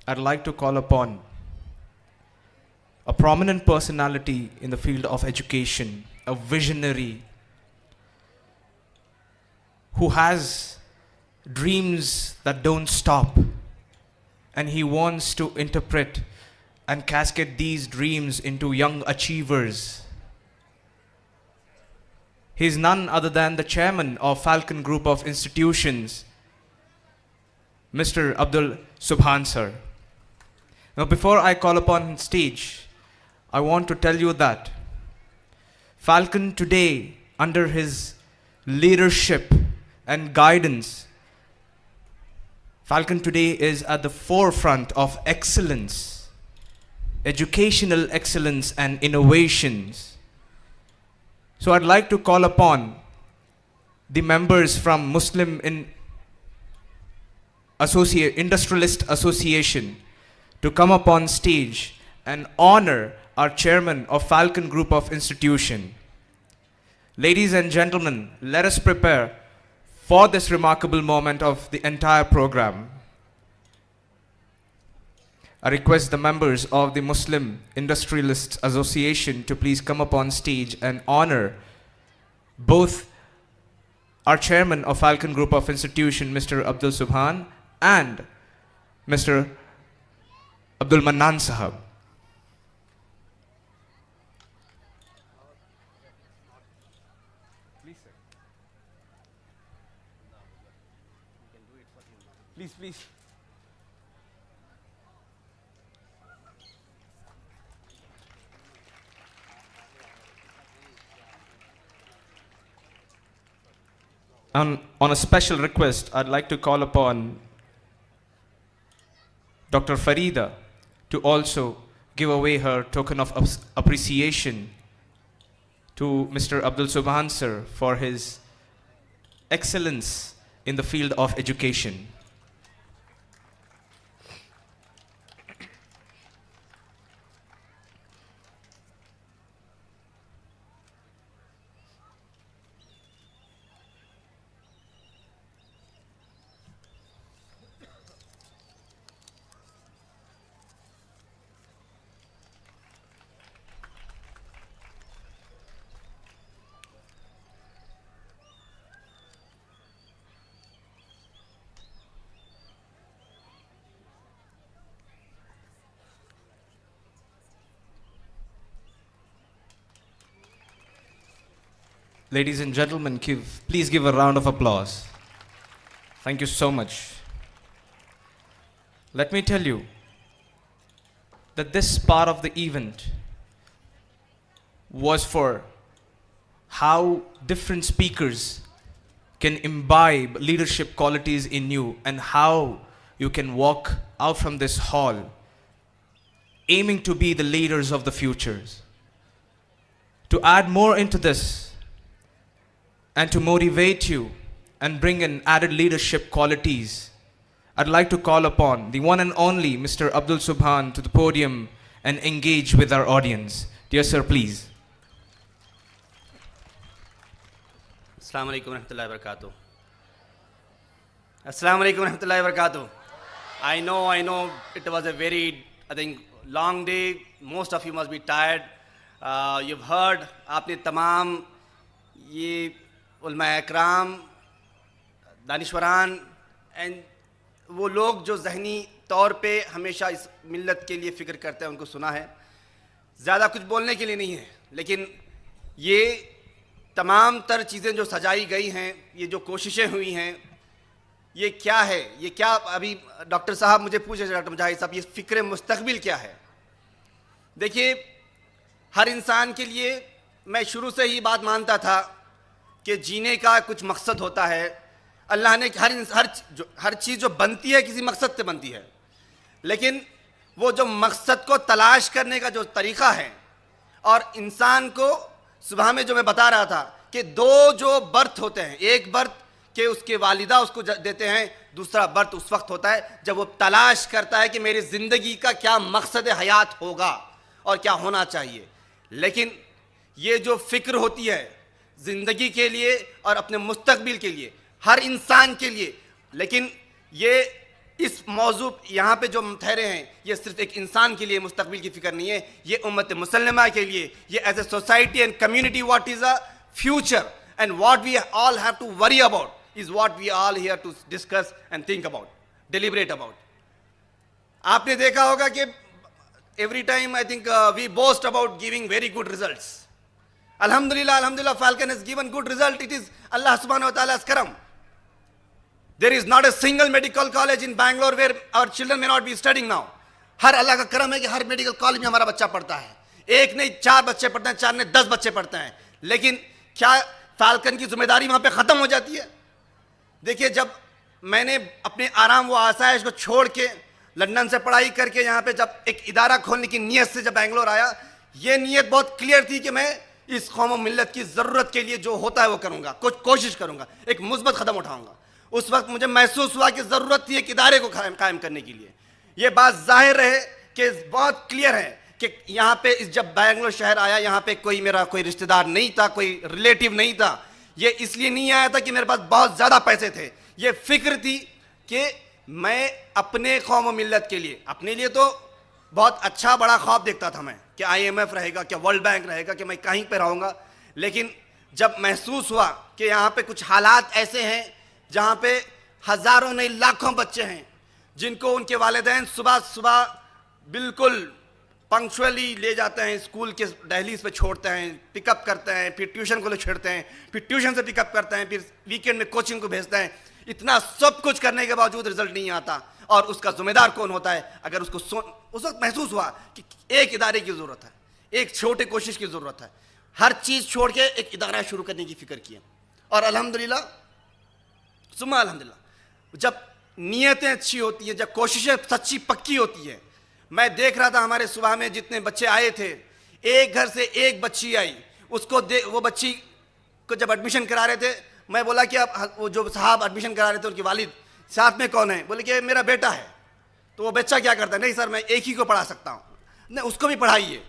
I'd like to call upon a prominent personality in the field of education, a visionary who has dreams that don't stop, and he wants to interpret and cascade these dreams into young achievers. He is none other than the chairman of Falcon Group of Institutions, Mr. Abdul Subhan sir. Now, before I call upon stage, I want to tell you that Falcon today, under his leadership and guidance, Falcon today is at the forefront of excellence, educational excellence and innovations. So I'd like to call upon the members from Muslim Industrialist Association to come up on stage and honor our chairman of Falcon Group of Institution. Ladies and gentlemen, let us prepare for this remarkable moment of the entire program. I request the members of the Muslim Industrialists Association to please come up on stage and honor both our chairman of Falcon Group of Institution, Mr. Abdul Subhan, and Mr. Abdul Mannan Sahab. Please. On a special request, I'd like to call upon Dr. Farida to also give away her token of appreciation to Mr. Abdul Subhan sir for his excellence in the field of education. Ladies and gentlemen, please give a round of applause. Thank you so much. Let me tell you that this part of the event was for how different speakers can imbibe leadership qualities in you and how you can walk out from this hall aiming to be the leaders of the futures. To add more into this, and to motivate you and bring in added leadership qualities, I'd like to call upon the one and only Mr. Abdul Subhan to the podium and engage with our audience. Dear sir, please. Assalamu alaikum warahmatullahi wabarakatuh. Assalamu alaikum warahmatullahi wabarakatuh. I know it was a very, long day. Most of you must be tired. You've heard, आपने तमाम ये उलमा इकराम, दानिश्वरान and वो लोग जो ज़हनी तौर पे हमेशा इस मिल्लत के लिए फ़िक्र करते हैं उनको सुना है. ज़्यादा कुछ बोलने के लिए नहीं है, लेकिन ये तमाम तर चीज़ें जो सजाई गई हैं, ये जो कोशिशें हुई हैं, ये क्या है, ये क्या अभी डॉक्टर साहब मुझे पूछे, डॉक्टर मुजाहिद साहब, ये फ़िक्र मुस्तक़बिल क्या है. देखिए, हर इंसान के लिए मैं शुरू से ही बात मानता था कि जीने का कुछ मकसद होता है. अल्लाह ने हर चीज़ जो बनती है किसी मकसद से बनती है, लेकिन वो जो मकसद को तलाश करने का जो तरीक़ा है, और इंसान को सुबह में जो मैं बता रहा था कि दो जो बर्थ होते हैं, एक बर्थ के उसके वालिदा उसको देते हैं, दूसरा बर्थ उस वक्त होता है जब वो तलाश करता है कि मेरी ज़िंदगी का क्या मकसद हयात होगा और क्या होना चाहिए. लेकिन ये जो फ़िक्र होती है ज़िंदगी के लिए और अपने मुस्तक़बिल के लिए, हर इंसान के लिए, लेकिन ये इस मौजू यहाँ पे जो हम ठहरे हैं, ये सिर्फ एक इंसान के लिए मुस्तकबिल की फिक्र नहीं है, ये उम्मत मुसलमा के लिए, ये as a society and community what is a future and what we all have to worry about is what we all here to discuss and think about, deliberate about. आपने देखा होगा कि every time I think we boast about giving very good results. Alhamdulillah, Alhamdulillah, Falcon has given good result. It is Allah subhanahu wa ta'ala's karam. There is not a single medical college in Bangalore where our children may not be studying now. हर अल्लाह का करम है कि हर medical college में हमारा बच्चा पढ़ता है। एक नहीं 4 बच्चे पढ़ते हैं, 4 नहीं 10 बच्चे पढ़ते हैं। लेकिन क्या फाल्कन की जिम्मेदारी वहां पे खत्म हो जाती है? देखिए, जब मैंने अपने आराम व आसाइश को छोड़ के लंदन से पढ़ाई करके यहाँ पे जब एक इदारा खोलने की नीयत से जब बैंगलोर आया, ये नीयत बहुत क्लियर थी कि मैं इस कौम व मिल्लत की ज़रूरत के लिए जो होता है वो करूँगा, कुछ कोशिश करूँगा, एक मुस्बत कदम उठाऊँगा। उस वक्त मुझे महसूस हुआ कि ज़रूरत थी एक इदारे को कायम करने के लिए। ये बात जाहिर है कि बहुत क्लियर है कि यहाँ पे जब बैंगलोर शहर आया, यहाँ पे कोई मेरा कोई रिश्तेदार नहीं था, कोई रिलेटिव नहीं था। ये इसलिए नहीं आया था कि मेरे पास बहुत ज़्यादा पैसे थे, ये फिक्र थी कि मैं अपने कौम व मिल्लत के लिए, अपने लिए तो बहुत अच्छा बड़ा ख्वाब देखता था मैं कि IMF रहेगा, क्या वर्ल्ड बैंक रहेगा, कि मैं कहीं पे रहूँगा। लेकिन जब महसूस हुआ कि यहाँ पे कुछ हालात ऐसे हैं जहाँ पे हज़ारों नहीं लाखों बच्चे हैं जिनको उनके वालिदैन सुबह सुबह बिल्कुल पंक्चुअली ले जाते हैं, स्कूल के दहलीज पे छोड़ते हैं, पिकअप करते हैं, फिर ट्यूशन को ले छोड़ते हैं, फिर ट्यूशन से पिकअप करते हैं, फिर वीकेंड में कोचिंग को भेजते हैं। इतना सब कुछ करने के बावजूद रिजल्ट नहीं आता, और उसका जिम्मेदार कौन होता है? अगर उसको उस वक्त महसूस हुआ कि एक इदारे की ज़रूरत है, एक छोटे कोशिश की ज़रूरत है, हर चीज़ छोड़ के एक इदारा शुरू करने की फ़िक्र की। और अल्हम्दुलिल्लाह सुम्मा अल्हम्दुलिल्लाह, जब नीयतें अच्छी होती हैं, जब कोशिशें सच्ची पक्की होती है। मैं देख रहा था हमारे सुबह में जितने बच्चे आए थे, एक घर से एक बच्ची आई, उसको वो बच्ची को जब एडमिशन करा रहे थे, मैं बोला कि अब वो जो साहब एडमिशन करा रहे थे उनके वालिद, साथ में कौन है? बोले कि मेरा बेटा है। तो वो बच्चा क्या करता है? नहीं सर, मैं एक ही को पढ़ा सकता हूँ। नहीं, उसको भी पढ़ाइए।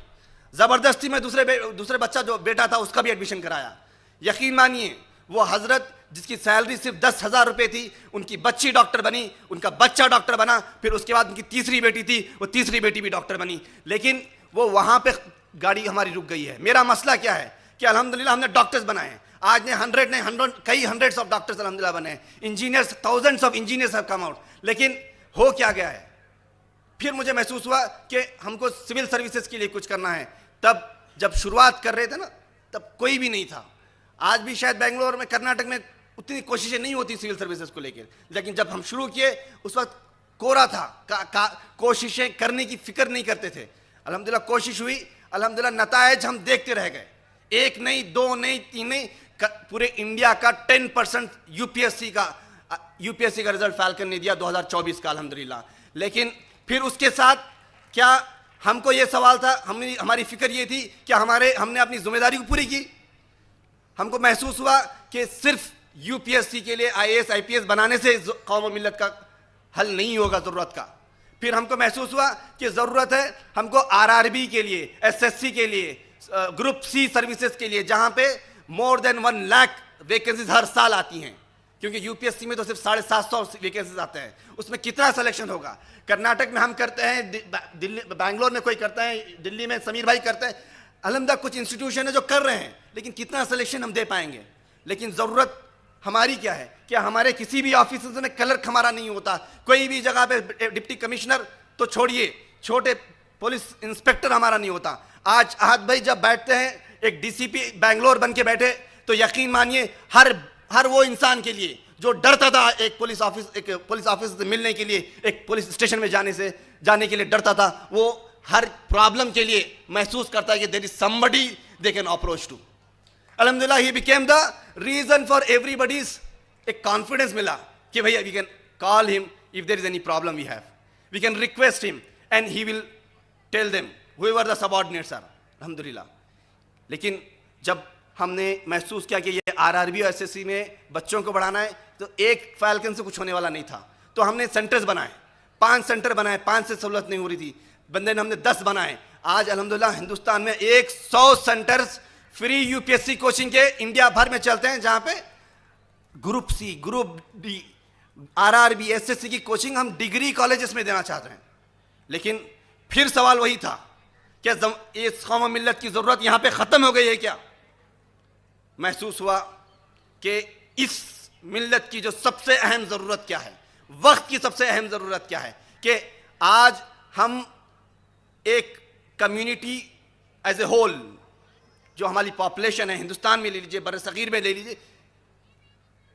ज़बरदस्ती में दूसरे बच्चा जो बेटा था उसका भी एडमिशन कराया। यकीन मानिए, वो हज़रत जिसकी सैलरी सिर्फ 10,000 रुपये थी, उनकी बच्ची डॉक्टर बनी, उनका बच्चा डॉक्टर बना, फिर उसके बाद उनकी तीसरी बेटी थी, वो तीसरी बेटी भी डॉक्टर बनी। लेकिन वो वहाँ पे गाड़ी हमारी रुक गई है। मेरा मसला क्या है कि अल्हम्दुलिल्लाह हमने डॉक्टर्स बनाए हैं। आज ने 100 नहीं 100 कई हंड्रेड्स ऑफ डॉक्टर्स अल्हम्दुलिल्लाह बने हैं, engineers, thousands of engineers have come out. लेकिन हो क्या गया है? फिर मुझे महसूस हुआ कि हमको सिविल सर्विसेज के लिए कुछ करना है। तब जब शुरुआत कर रहे थे ना, तब कोई भी नहीं था। आज भी शायद बेंगलोर में, कर्नाटक में उतनी कोशिशें नहीं होती सिविल सर्विसेज को लेकर, लेकिन जब हम शुरू किए उस वक्त कोरा था, कोशिशें करने की फिक्र नहीं करते थे। अल्हम्दुलिल्लाह कोशिश हुई, अल्हम्दुलिल्लाह नतायज हम देखते रह गए। 1 नहीं 2 नहीं 3 नहीं, पूरे इंडिया का 10% यूपीएससी का रिजल्ट फाल्कन ने दिया 2024 का, अल्हम्दुलिल्लाह। लेकिन फिर उसके साथ क्या हमको ये सवाल था, हमारी फिक्र ये थी कि हमने अपनी जिम्मेदारी को पूरी की। हमको महसूस हुआ कि सिर्फ यूपीएससी के लिए IAS IPS बनाने से कौम व मिल्लत का हल नहीं होगा ज़रूरत का। फिर हमको महसूस हुआ कि ज़रूरत है हमको RRB के लिए, SSC के लिए, ग्रुप C सर्विसेज के लिए, जहाँ पे मोर देन 1 लाख वैकेंसीज हर साल आती हैं, क्योंकि यूपीएससी में तो सिर्फ 750 वैकेंसीज आते हैं। उसमें कितना सिलेक्शन होगा? कर्नाटक में हम करते हैं, दिल्ली बैंगलोर में कोई करता है, दिल्ली में समीर भाई करते हैं। अल्हम्दुलिल्लाह कुछ इंस्टीट्यूशन है जो कर रहे हैं, लेकिन कितना सिलेक्शन हम दे पाएंगे? लेकिन ज़रूरत हमारी क्या है? क्या हमारे किसी भी ऑफिस में क्लर्क हमारा नहीं होता? कोई भी जगह पे डिप्टी कमिश्नर तो छोड़िए, छोटे पुलिस इंस्पेक्टर हमारा नहीं होता। आज आहद भाई जब बैठते हैं, एक DCP बैंगलोर बन के बैठे, तो यकीन मानिए हर वो इंसान के लिए जो डरता था एक पुलिस ऑफिस से मिलने के लिए, एक पुलिस स्टेशन में जाने के लिए डरता था, वो हर प्रॉब्लम के लिए महसूस करता है कि there is somebody they can approach to. अल्हम्दुलिल्लाह he became the reason for everybody's, एक कॉन्फिडेंस मिला कि भैया we can call him if there is any problem we have, we can request him and he will tell them whoever the subordinates are. अल्हम्दुलिल्लाह। लेकिन जब हमने महसूस किया कि ये RRB और SSC में बच्चों को बढ़ाना है, तो एक फाल्कन से कुछ होने वाला नहीं था। तो हमने सेंटर्स बनाए, 5 सेंटर बनाए, 5 से सहूलत नहीं हो रही थी, बंदे ने हमने 10 बनाए। आज अल्हम्दुलिल्लाह हिंदुस्तान में 100 सेंटर्स फ्री यूपीएससी कोचिंग के इंडिया भर में चलते हैं, जहाँ पे group C, group D, RRB SSC की कोचिंग हम डिग्री कॉलेजेस में देना चाहते हैं, लेकिन फिर सवाल वही था, क्या ये कौम मिल्लत की ज़रूरत यहाँ पे ख़त्म हो गई है क्या? महसूस हुआ कि इस मिल्लत की जो सबसे अहम ज़रूरत क्या है, वक्त की सबसे अहम ज़रूरत क्या है, कि आज हम एक कम्युनिटी एज ए होल, जो हमारी पॉपुलेशन है हिंदुस्तान में ले लीजिए, बरसगीर में ले लीजिए,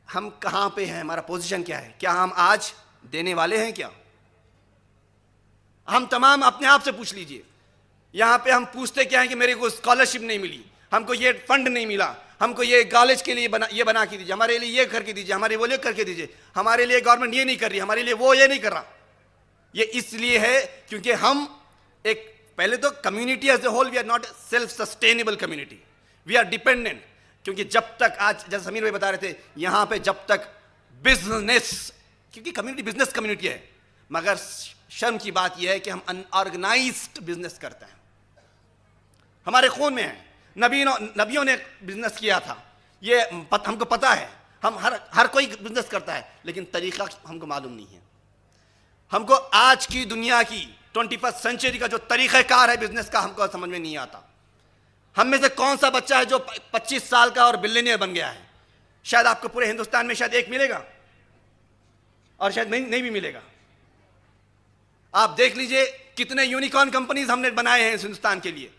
हम कहाँ पे हैं, हमारा पोजीशन क्या है, क्या हम आज देने वाले हैं क्या? हम तमाम अपने आप से पूछ लीजिए। यहाँ पे हम पूछते क्या है कि मेरे को स्कॉलरशिप नहीं मिली, हमको ये फंड नहीं मिला, हमको ये कॉलेज के लिए ये बना के दीजिए, हमारे लिए ये करके दीजिए, हमारे वो लिए करके दीजिए, हमारे लिए गवर्नमेंट ये नहीं कर रही, हमारे लिए वो ये नहीं कर रहा। ये इसलिए है क्योंकि हम एक, पहले तो community as a whole we are not self sustainable community, we are dependent. क्योंकि जब तक आज, जैसे समीर भाई बता रहे थे, यहाँ पे जब तक बिजनेस, क्योंकि कम्युनिटी बिजनेस कम्युनिटी है, मगर शर्म की बात यह है कि हम अनऑर्गेनाइज्ड बिजनेस करते हैं, हमारे खून में है। नबियों ने बिजनेस किया था, ये हमको पता है, हम हर कोई बिजनेस करता है, लेकिन तरीका हमको मालूम नहीं है। हमको आज की दुनिया की 21st सेंचुरी का जो तरीक़ाकार है बिजनेस का, हमको समझ में नहीं आता। हम में से कौन सा बच्चा है जो 25 साल का और बिलियनियर बन गया है? शायद आपको पूरे हिंदुस्तान में शायद एक मिलेगा, और शायद नहीं भी मिलेगा। आप देख लीजिए कितने यूनिकॉर्न कंपनीज हमने बनाए हैं इस हिंदुस्तान के लिए।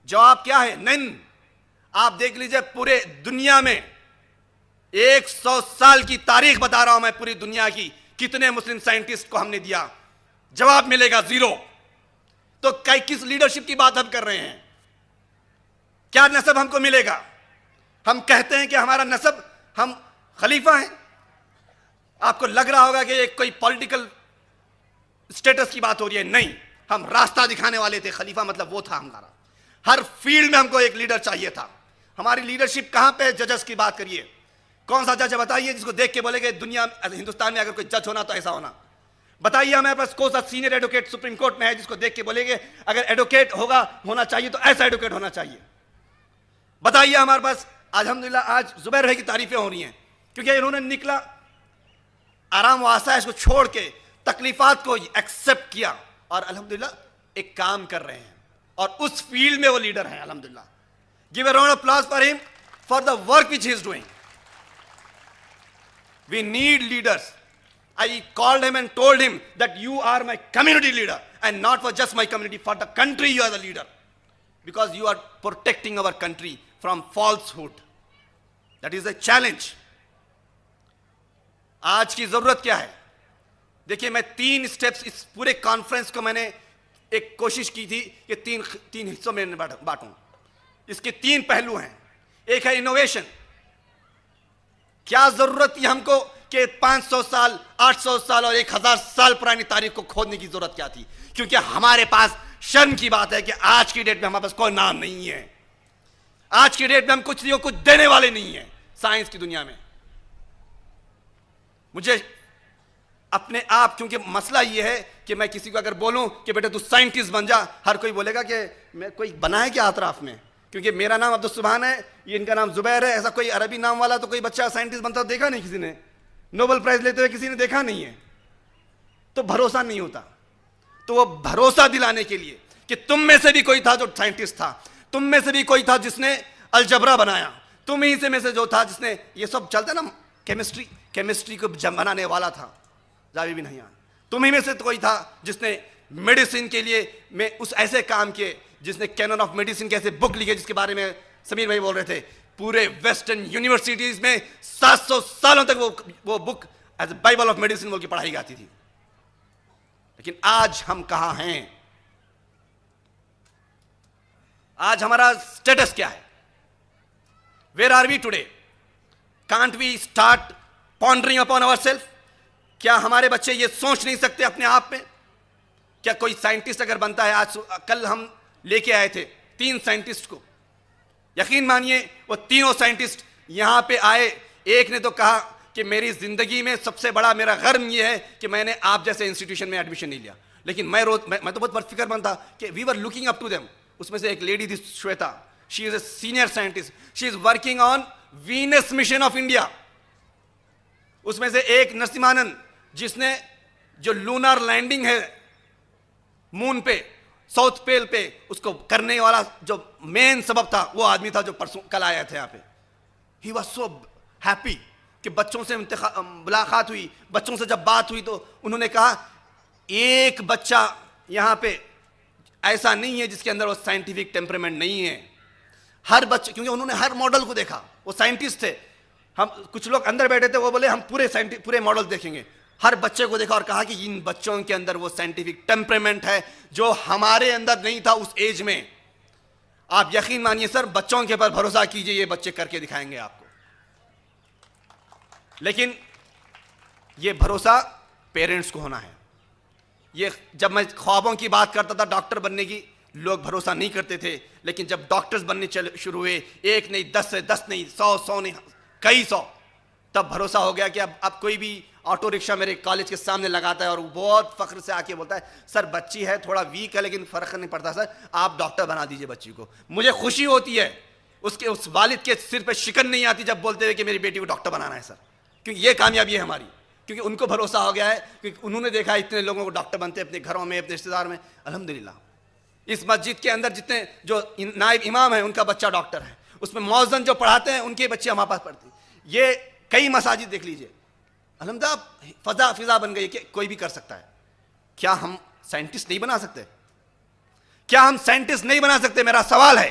जवाब क्या है? नन। आप देख लीजिए पूरे दुनिया में 100 साल की तारीख बता रहा हूं मैं, पूरी दुनिया की कितने मुस्लिम साइंटिस्ट को हमने दिया, जवाब मिलेगा जीरो। तो किस लीडरशिप की बात हम कर रहे हैं? क्या नस्ब हमको मिलेगा? हम कहते हैं कि हमारा नस्ब, हम खलीफा हैं। आपको लग रहा होगा कि एक कोई पॉलिटिकल स्टेटस की बात हो रही है, नहीं, हम रास्ता दिखाने वाले थे। खलीफा मतलब वो था हमारा। हर फील्ड में हमको एक लीडर चाहिए था। हमारी लीडरशिप कहां पे? जजेस की बात करिए, कौन सा जज बताइए जिसको देख के बोलेगे दुनिया हिंदुस्तान में अगर कोई जज होना तो ऐसा होना? बताइए हमारे पास कौन सा सीनियर एडवोकेट सुप्रीम कोर्ट में है जिसको देख के बोलेगे अगर एडवोकेट होना चाहिए तो ऐसा एडवोकेट होना चाहिए? बताइए हमारे पास। अल्हम्दुलिल्लाह आज जुबैर भाई की तारीफें हो रही हैं, क्योंकि इन्होंने निकला, आराम व आसाइश को छोड़ के तकलीफात को एक्सेप्ट किया, और अल्हम्दुलिल्लाह एक काम कर रहे हैं, और उस फील्ड में वो लीडर हैं। अल्हम्दुलिल्लाह, give a round of applause for him for the work which he is doing. We need leaders. I called him and told him that you are my community leader, and not for just my community, for the country you are the leader, because you are protecting our country from falsehood. That is a challenge. आज की जरूरत क्या है? देखिए, मैं 3 steps इस पूरे conference को मैंने एक कोशिश की थी कि तीन हिस्सों में बांटूं। इसके 3 पहलू हैं। एक है इनोवेशन। क्या जरूरत थी हमको कि 500 साल, 800 साल और 1000 साल पुरानी तारीख को खोदने की जरूरत क्या थी? क्योंकि हमारे पास, शर्म की बात है कि आज की डेट में हमारे पास कोई नाम नहीं है। आज की डेट में हम कुछ देने वाले नहीं है साइंस की दुनिया में। मुझे अपने आप, क्योंकि मसला यह है कि मैं किसी को अगर बोलूं कि बेटा तू साइंटिस्ट बन जा, हर कोई बोलेगा कि मैं कोई बना है क्या अतराफ में? क्योंकि मेरा नाम अब्दुल सुभान है, ये इनका नाम जुबैर है। ऐसा कोई अरबी नाम वाला तो कोई बच्चा साइंटिस्ट बनता देखा नहीं किसी ने, नोबेल प्राइज लेते हुए किसी ने देखा नहीं है। तो भरोसा नहीं होता। तो वो भरोसा दिलाने के लिए कि तुम में से भी कोई था जो साइंटिस्ट था, तुम में से भी कोई था जिसने अलजबरा बनाया, तुम ही से में से जो था जिसने ये सब चलता ना, केमिस्ट्री को बनाने वाला था जावी बिन हयान, तुम ही में से तो कोई था जिसने मेडिसिन के लिए में उस ऐसे काम किए, जिसने कैनन ऑफ मेडिसिन कैसे बुक लिखे, जिसके बारे में समीर भाई बोल रहे थे। पूरे वेस्टर्न यूनिवर्सिटीज में 700 सालों तक वो book as Bible of medicine बोल के पढ़ाई जाती थी। लेकिन आज हम कहां हैं? आज हमारा स्टेटस क्या है? Where are we today? Can't we start pondering upon our self? क्या हमारे बच्चे ये सोच नहीं सकते अपने आप में? क्या कोई साइंटिस्ट अगर बनता है, आज कल हम लेके आए थे 3 साइंटिस्ट को, यकीन मानिए वो तीनों साइंटिस्ट यहां पे आए। एक ने तो कहा कि मेरी जिंदगी में सबसे बड़ा मेरा गर्व ये है कि मैंने आप जैसे इंस्टीट्यूशन में एडमिशन नहीं लिया। लेकिन मैं तो बहुत फिक्रमंद था कि we were looking up to them. उसमें से एक लेडी थी Shweta, she is a senior scientist, she is working on Venus mission of India. उसमें से एक नरसिम्हानंद, जिसने जो लूनर लैंडिंग है मून पे, साउथ पेल पे, उसको करने वाला जो मेन सबब था, वो आदमी था जो परसों कल आया थे यहाँ पे। ही वॉज सो हैप्पी कि बच्चों से मुलाकात हुई, बच्चों से जब बात हुई तो उन्होंने कहा एक बच्चा यहाँ पे ऐसा नहीं है जिसके अंदर वो साइंटिफिक टेम्परामेंट नहीं है। हर बच्चे, क्योंकि उन्होंने हर मॉडल को देखा, वो साइंटिस्ट थे। हम कुछ लोग अंदर बैठे थे, वो बोले हम पूरे मॉडल देखेंगे। हर बच्चे को देखा और कहा कि इन बच्चों के अंदर वो साइंटिफिक टेम्परामेंट है जो हमारे अंदर नहीं था उस एज में। आप यकीन मानिए सर, बच्चों के ऊपर भरोसा कीजिए, ये बच्चे करके दिखाएंगे आपको। लेकिन ये भरोसा पेरेंट्स को होना है। ये जब मैं ख्वाबों की बात करता था डॉक्टर बनने की, लोग भरोसा नहीं करते थे, लेकिन जब डॉक्टर्स बनने शुरू हुए, एक नहीं 10 से 10 नहीं 100 नहीं कई 100, तब भरोसा हो गया कि अब कोई भी ऑटो रिक्शा मेरे कॉलेज के सामने लगाता है और वो बहुत फख्र से आके बोलता है सर बच्ची है थोड़ा वीक है लेकिन फर्क नहीं पड़ता सर, आप डॉक्टर बना दीजिए बच्ची को। मुझे खुशी होती है, उसके उस वालिद के सिर पे शिकन नहीं आती जब बोलते हुए कि मेरी बेटी को डॉक्टर बनाना है सर, क्योंकि ये कामयाबी है हमारी, क्योंकि उनको भरोसा हो गया है, क्योंकि उन्होंने देखा इतने लोगों को डॉक्टर बनते अपने घरों में, अपने रिश्तेदार में। अल्हम्दुलिल्लाह इस मस्जिद के अंदर जितने जो नायब इमाम है उनका बच्चा डॉक्टर है, उसमें मौज़न जो पढ़ाते हैं उनके बच्चे हमारे पास पढ़ते हैं। ये कई मसाजिद देख लीजिए, अल्हम्दुलिल्लाह फिजा बन गई कि कोई भी कर सकता है। क्या हम साइंटिस्ट नहीं बना सकते? क्या हम साइंटिस्ट नहीं बना सकते? मेरा सवाल है,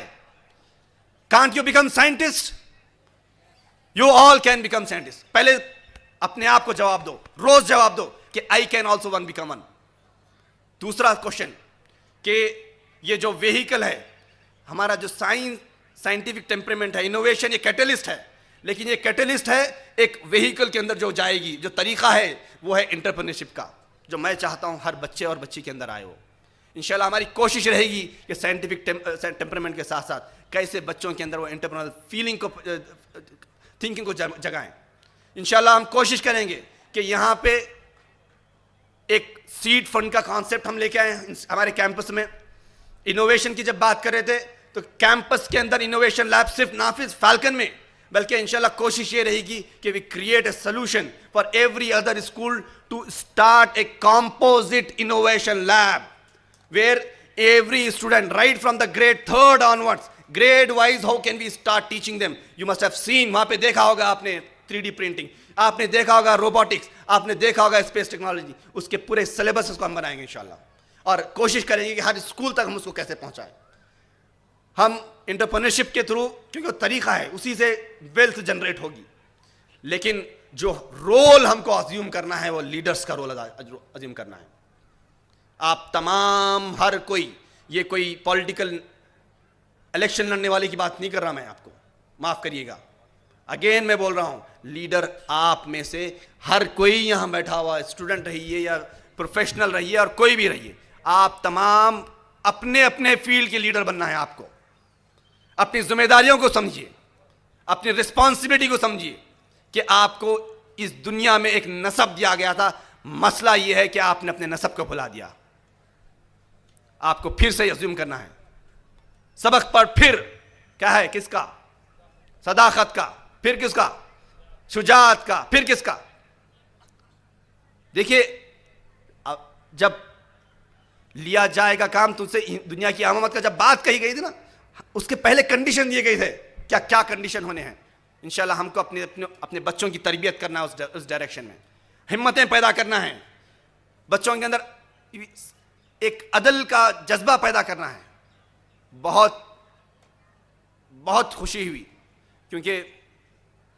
can't you become scientist? You all can become scientist. पहले अपने आप को जवाब दो, रोज जवाब दो कि I can also one become one. दूसरा क्वेश्चन कि ये जो व्हीकल है हमारा, जो साइंटिफिक टेम्परामेंट है, इनोवेशन, ये कैटलिस्ट है, लेकिन ये कैटलिस्ट है एक व्हीकल के अंदर जो जाएगी, जो तरीका है वो है एंटरप्रेन्योरशिप का, जो मैं चाहता हूं हर बच्चे और बच्ची के अंदर आए हो। इंशाल्लाह हमारी कोशिश रहेगी कि साइंटिफिक टेम्परामेंट के साथ साथ कैसे बच्चों के अंदर वो एंटरप्रेन्योरल फीलिंग को, थिंकिंग को जगाएं। इंशाल्लाह हम कोशिश करेंगे कि यहाँ पे एक सीड फंड का कॉन्सेप्ट हम लेके आए हैं हमारे कैंपस में। इनोवेशन की जब बात कर रहे थे तो कैंपस के अंदर इनोवेशन लैब सिर्फ नाफिज फाल्कन में, बल्कि इंशाल्लाह कोशिश ये रहेगी कि we create a solution for every other school to start a composite innovation lab where every student right from the grade 3rd onwards, grade wise how can we start teaching them. You must have seen, वहां पे देखा होगा आपने 3D printing, आपने देखा होगा robotics, आपने देखा होगा स्पेस टेक्नोलॉजी, उसके पूरे सिलेबस को हम बनाएंगे इंशाल्लाह और कोशिश करेंगे कि हर स्कूल तक हम उसको कैसे पहुंचाएं। हम एंटरप्रेन्योरशिप के थ्रू, क्योंकि वो तरीका है, उसी से वेल्थ जनरेट होगी, लेकिन जो रोल हमको अज्यूम करना है वो लीडर्स का रोल अज्यूम करना है। आप तमाम हर कोई, ये कोई पॉलिटिकल इलेक्शन लड़ने वाले की बात नहीं कर रहा मैं, आपको माफ करिएगा, अगेन मैं बोल रहा हूं, लीडर आप में से हर कोई यहां बैठा हुआ, स्टूडेंट रहिए या प्रोफेशनल रहिए और कोई भी रहिए, आप तमाम अपने अपने फील्ड के लीडर बनना है आपको। अपनी जिम्मेदारियों को समझिए, अपनी रिस्पॉन्सिबिलिटी को समझिए कि आपको इस दुनिया में एक नस्ब दिया गया था। मसला यह है कि आपने अपने नस्ब को भुला दिया। आपको फिर से अज्यूम करना है, सबक पर फिर क्या है, किसका? सदाकत का, फिर किसका? शुजाअत का, फिर किसका? देखिए जब लिया जाएगा काम तुझसे दुनिया की आमद का जब बात कही गई थी ना, उसके पहले कंडीशन दिए गए थे, क्या क्या कंडीशन होने हैं। इंशाल्लाह हमको अपने अपने अपने बच्चों की तरबियत करना है, उस डायरेक्शन में हिम्मतें पैदा करना है, बच्चों के अंदर एक अदल का जज्बा पैदा करना है। बहुत बहुत खुशी हुई क्योंकि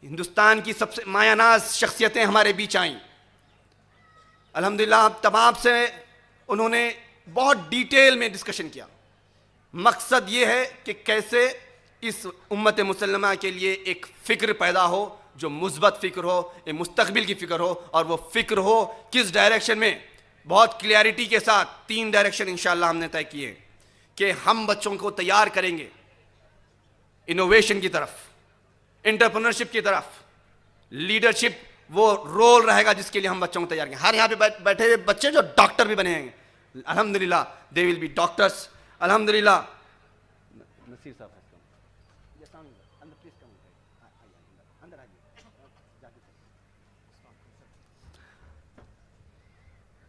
हिंदुस्तान की सबसे मायानाज शख्सियतें हमारे बीच आईं। अल्हम्दुलिल्लाह तमाम से उन्होंने बहुत डिटेल में डिस्कशन किया। मकसद ये है कि कैसे इस उम्मत मुसल्लमा के लिए एक फ़िक्र पैदा हो, जो मुस्बत फ़िक्र हो, एक मुस्तकबिल की फ़िक्र हो, और वो फ़िक्र हो किस डायरेक्शन में। बहुत क्लियरिटी के साथ 3 डायरेक्शन इंशाल्लाह हमने तय किए कि हम बच्चों को तैयार करेंगे इनोवेशन की तरफ, एंटरप्रेन्योरशिप की तरफ, लीडरशिप वो रोल रहेगा जिसके लिए हम बच्चों को तैयार करेंगे। हर यहाँ पे बैठे हुए बच्चे जो डॉक्टर भी बने हैं, अल्हम्दुलिल्लाह दे विल बी डॉक्टर्स। अल्हम्दुलिल्लाह नसीर साहब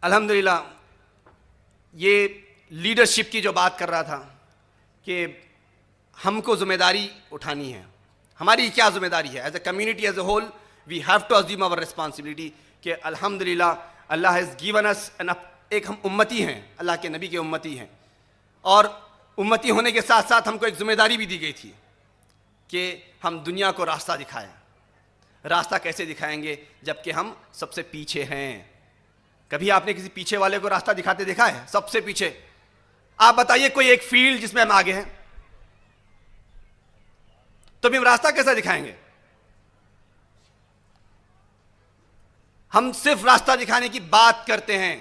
अल्हम्दुलिल्लाह ये लीडरशिप की जो बात कर रहा था कि हमको जिम्मेदारी उठानी है, हमारी क्या जिम्मेदारी है as a community as a whole, we have to assume our responsibility कि अल्हम्दुलिल्लाह अल्लाह हैज़ गिवन अस एक हम उम्मती हैं, अल्लाह के नबी के उम्मती हैं, और उम्मती होने के साथ साथ हमको एक जिम्मेदारी भी दी गई थी कि हम दुनिया को रास्ता दिखाएं। रास्ता कैसे दिखाएंगे जबकि हम सबसे पीछे हैं? कभी आपने किसी पीछे वाले को रास्ता दिखाते देखा है? सबसे पीछे। आप बताइए कोई एक फील्ड जिसमें हम आगे हैं, तो भी हम रास्ता कैसे दिखाएंगे? हम सिर्फ रास्ता दिखाने की बात करते हैं,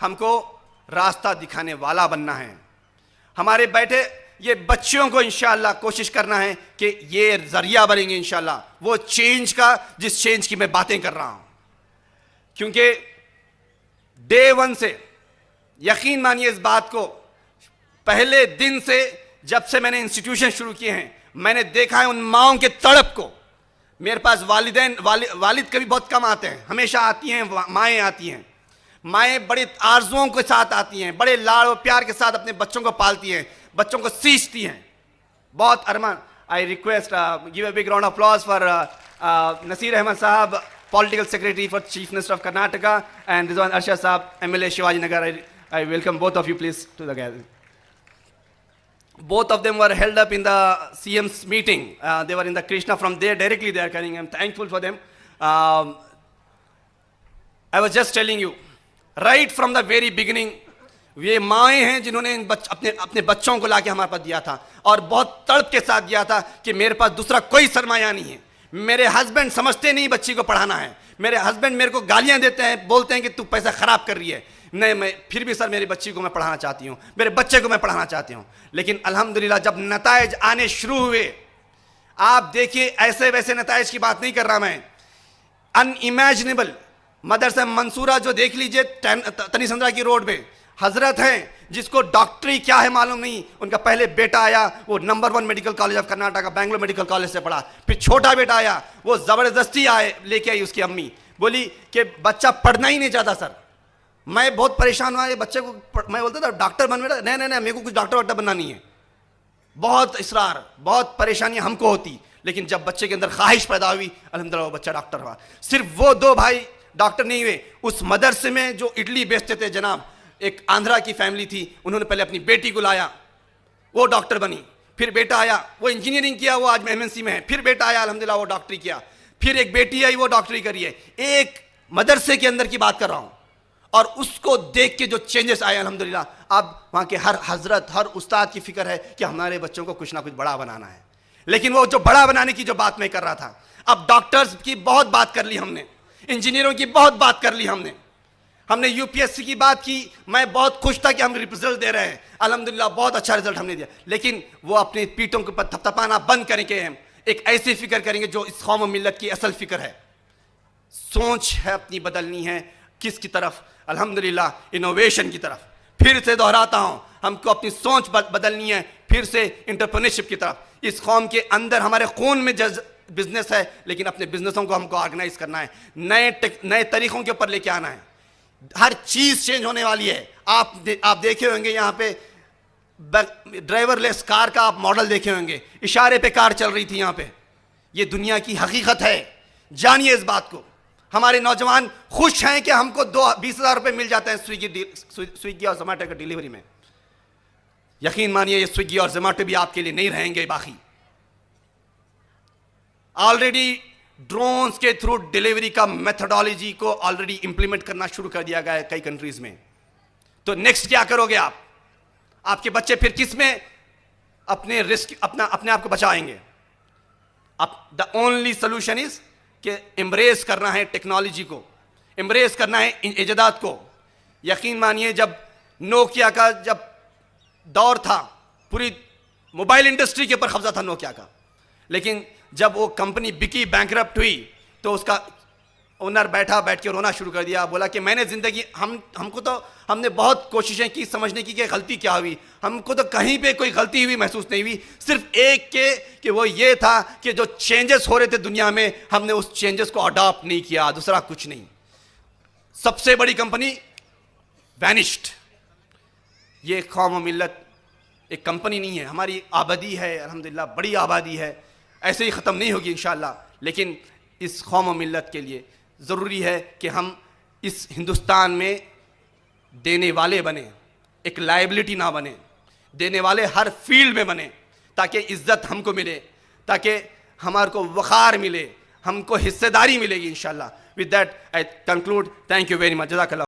हमको रास्ता दिखाने वाला बनना है। हमारे बैठे ये बच्चों को इंशाअल्लाह कोशिश करना है कि ये जरिया बनेंगे इंशाअल्लाह वो चेंज का, जिस चेंज की मैं बातें कर रहा हूं। क्योंकि डे वन से यकीन मानिए इस बात को, पहले दिन से जब से मैंने इंस्टीट्यूशन शुरू किए हैं, मैंने देखा है उन माओं के तड़प को। मेरे पास वालिद कभी बहुत कम आते हैं, हमेशा आती हैं माएँ आती हैं। माएँ बड़े आरजुओं के साथ आती हैं, बड़े लाड़ और प्यार के साथ अपने बच्चों को पालती हैं, बच्चों को सींचती हैं। बहुत अरमान। I request give a big round of applause for Naseer Ahmed sahab, political secretary for chief minister of Karnataka, and Rizwan Arshad sahab, MLA Shivaji Nagar. I welcome both of you please to the gathering. Both of them were held up in the CM's meeting. They were in the Krishna from there directly they are coming. I'm thankful for them. I was just telling you, right from the very beginning, ये माएँ हैं जिन्होंने अपने बच्चों को लाके हमारे पास दिया था, और बहुत तड़प के साथ दिया था कि मेरे पास दूसरा कोई सरमाया नहीं है। मेरे हस्बैंड समझते नहीं बच्ची को पढ़ाना है, मेरे हस्बैंड मेरे को गालियां देते हैं, बोलते हैं कि तू पैसा खराब कर रही है। नहीं, मैं फिर भी सर मेरी बच्ची को मैं पढ़ाना चाहती हूँ, मेरे बच्चे को मैं पढ़ाना चाहती हूँ। लेकिन अल्हम्दुलिल्लाह जब नताइज आने शुरू हुए, आप देखिए ऐसे वैसे नताइज की बात नहीं कर रहा मैं, अनइमेजिनेबल। मदरसा मंसूरा जो देख लीजिए तनीसंद्रा की रोड पे, हजरत हैं जिसको डॉक्टरी क्या है मालूम नहीं, उनका पहले बेटा आया वो number 1 medical college of Karnataka Bangalore medical college से पढ़ा, फिर छोटा बेटा आया वो ज़बरदस्ती आए लेके आई, उसकी अम्मी बोली कि बच्चा पढ़ना ही नहीं चाहता सर। मैं बहुत परेशान हुआ, ये बच्चे को मैं बोलता था डॉक्टर बन बेटा, नहीं नहीं नहीं मेरे को कुछ डॉक्टर वॉक्टर बनना नहीं है। बहुत इसरार, बहुत परेशानियां हमको होती, लेकिन जब बच्चे के अंदर ख्वाहिश पैदा हुई अल्हम्दुलिल्लाह वो बच्चा डॉक्टर हुआ। सिर्फ वो 2 भाई डॉक्टर नहीं हुए, उस मदरसे में जो इडली बेचते थे जनाब, एक आंध्रा की फैमिली थी, उन्होंने पहले अपनी बेटी को लाया, वो डॉक्टर बनी, फिर बेटा आया वो इंजीनियरिंग किया, वो आज MNC में है, फिर बेटा आया अल्हम्दुलिल्लाह वो डॉक्टरी किया, फिर एक बेटी आई वो डॉक्टरी करी है। एक मदरसे के अंदर की बात कर रहा हूँ, और उसको देख के जो चेंजेस आए अल्हम्दुलिल्लाह, अब वहाँ के हर हजरत हर उस्ताद की फिक्र है कि हमारे बच्चों को कुछ ना कुछ बड़ा बनाना है। लेकिन वो जो बड़ा बनाने की जो बात मैं कर रहा था, अब डॉक्टर्स की बहुत बात कर ली हमने, इंजीनियरों की बहुत बात कर ली हमने UPSC की बात की। मैं बहुत खुश था कि हम रिजल्ट दे रहे हैं, अल्हम्दुलिल्लाह बहुत अच्छा रिजल्ट हमने दिया। लेकिन वो अपनी पीठों के ऊपर थपथपाना बंद करेंगे, हम एक ऐसी फिक्र करेंगे जो इस कौम मिल्लत की असल फिक्र है। सोच है अपनी बदलनी है, किस की तरफ? अल्हम्दुलिल्लाह इनोवेशन की तरफ। फिर से दोहराता हूँ, हमको अपनी सोच बदलनी है, फिर से एंटरप्रेन्योरशिप की तरफ। इस कौम के अंदर हमारे खून में बिजनेस है, लेकिन अपने बिजनेसों को हमको ऑर्गेनाइज करना है, नए तरीकों के ऊपर लेके आना है। हर चीज चेंज होने वाली है। आप देखे होंगे यहाँ पे ड्राइवरलेस कार का आप मॉडल देखे होंगे, इशारे पे कार चल रही थी यहाँ पे। ये दुनिया की हकीकत है, जानिए इस बात को। हमारे नौजवान खुश हैं कि हमको 20,000 रुपये मिल जाते हैं स्विगी और जोमेटो की डिलीवरी में। यकीन मानिए ये स्विगी और जोमेटो भी आपके लिए नहीं रहेंगे बाकी। ऑलरेडी ड्रोन्स के थ्रू डिलीवरी का मेथोडोलॉजी को ऑलरेडी इंप्लीमेंट करना शुरू कर दिया गया है कई कंट्रीज में। तो नेक्स्ट क्या करोगे आप? आपके बच्चे फिर किस में अपने रिस्क अपने आप को बचाएंगे? द ओनली सोल्यूशन इज कि एम्ब्रेस करना है टेक्नोलॉजी को, एम्ब्रेस करना है इन इजादात को। यकीन मानिए जब नोकिया का जब दौर था, पूरी मोबाइल इंडस्ट्री के ऊपर कब्जा था नोकिया का, लेकिन जब वो कंपनी बिकी बैंकरप्ट हुई तो उसका ओनर बैठ के रोना शुरू कर दिया। बोला कि मैंने ज़िंदगी हमने बहुत कोशिशें की समझने की कि गलती क्या हुई, हमको तो कहीं पे कोई गलती हुई महसूस नहीं हुई, सिर्फ एक कि वो ये था कि जो चेंजेस हो रहे थे दुनिया में हमने उस चेंजेस को अडॉप्ट नहीं किया, दूसरा कुछ नहीं। सबसे बड़ी कंपनी वैनिश्ड। ये कौम और मिल्लत एक कंपनी नहीं है, हमारी आबादी है, अल्हम्दुलिल्लाह बड़ी आबादी है, ऐसे ही ख़त्म नहीं होगी इंशाअल्लाह। लेकिन इस कौम और मिल्लत के लिए ज़रूरी है कि हम इस हिंदुस्तान में देने वाले बने, एक लायबिलिटी ना बने, देने वाले हर फील्ड में बने, ताकि इज़्ज़त हमको मिले, ताकि हमारे को वक़ार मिले, हमको हिस्सेदारी मिलेगी इंशाअल्लाह। With that I conclude, thank you very much, जज़ाकल्लाह।